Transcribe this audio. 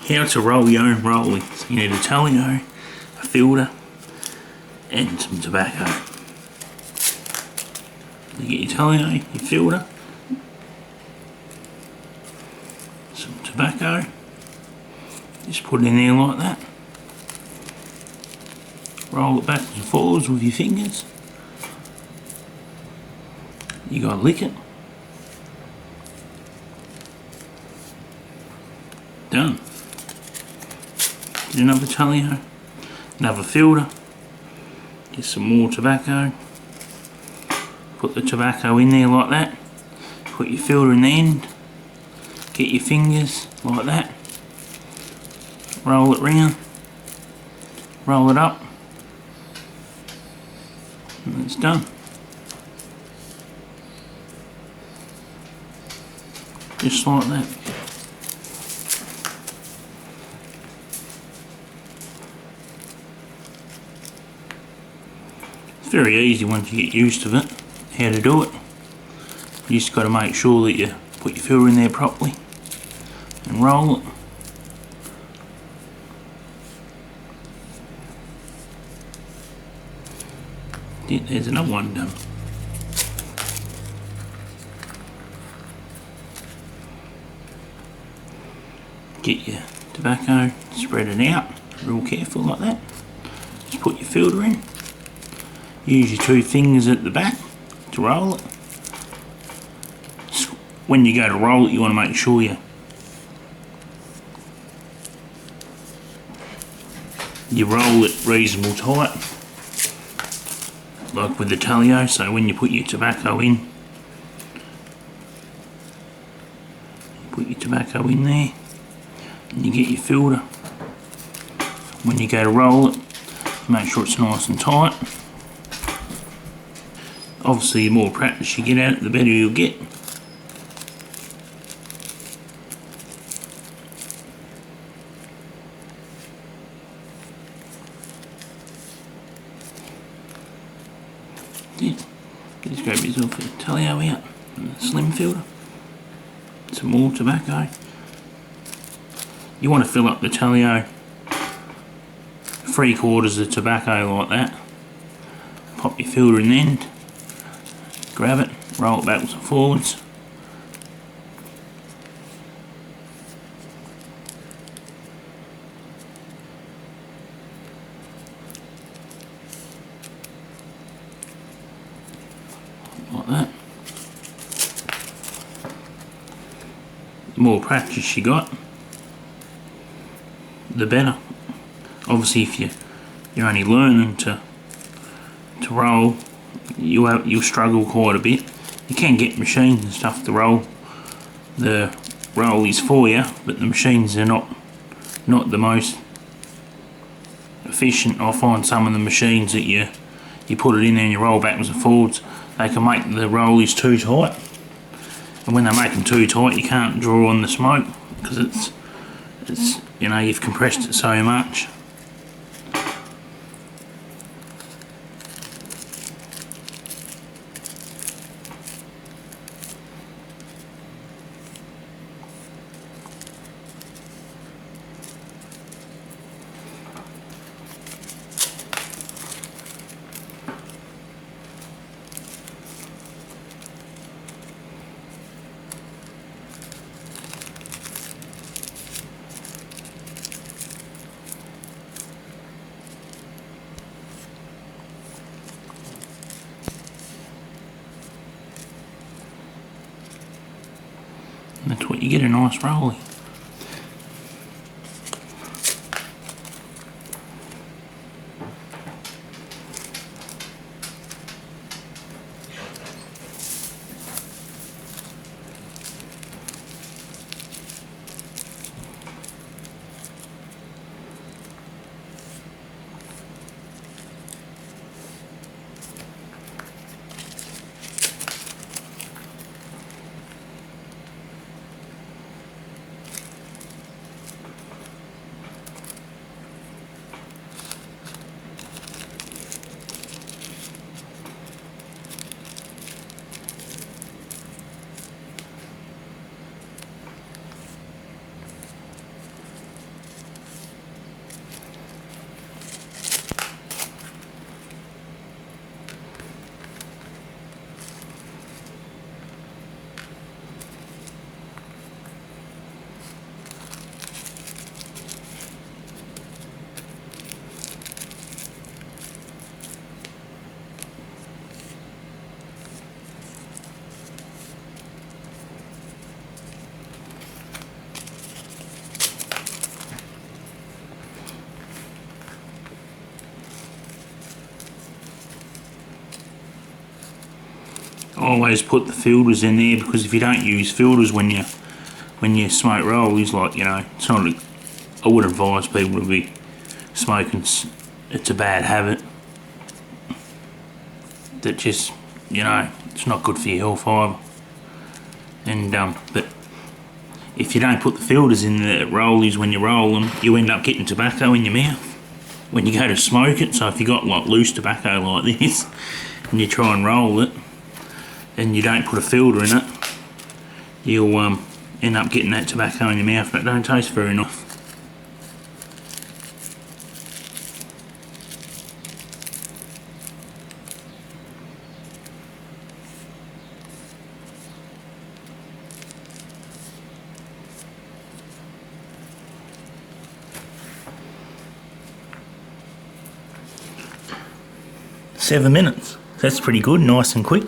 How to roll your own rollie. So you need a talio, a filter, and some tobacco. You get your talio, your filter, some tobacco, just put it in there like that. Roll it backwards and forwards with your fingers. You gotta lick it. Done. Get another talio, another filter, get some more tobacco, put the tobacco in there like that, put your filter in the end, get your fingers like that, roll it round, roll it up, and it's done. Just like that. It's very easy once you get used to it, how to do it. You just got to make sure that you put your filter in there properly and roll it. There's another one done. Get your tobacco, spread it out, real careful like that. Just put your filter in. Use your two fingers at the back to roll it. When you go to roll it, you want to make sure you roll it reasonable tight, like with the talio. So when you put your tobacco in, you put your tobacco in there, and you get your filter. When you go to roll it, make sure it's nice and tight. Obviously, the more practice you get at it, the better you'll get. Just grab yourself a talio out and a slim filter. Some more tobacco. You want to fill up the talio 3/4 of tobacco like that. Pop your filter in the end. Grab it, roll it backwards and forwards. Like that. The more practice you got, the better. Obviously, if you're only learning to roll, you'll struggle quite a bit. You can get machines and stuff to roll the rollies for you, but the machines are not the most efficient. I find some of the machines that you put it in there and you roll backwards and forwards, they can make the rollies too tight, and when they make them too tight, you can't draw on the smoke because it's you know, you've compressed it so much. And that's what you get, a nice rollie. always put the filters in there, because if you don't use filters when you smoke rollies, like, you know, it's not. I would advise people to be smoking. It's a bad habit that just, you know, it's not good for your health either. And but if you don't put the filters in the rollies when you roll them, you end up getting tobacco in your mouth when you go to smoke it. So if you got like loose tobacco like this and you try and roll it and you don't put a filter in it, you'll end up getting that tobacco in your mouth, and it don't taste very nice. "7 minutes. That's pretty good, nice and quick.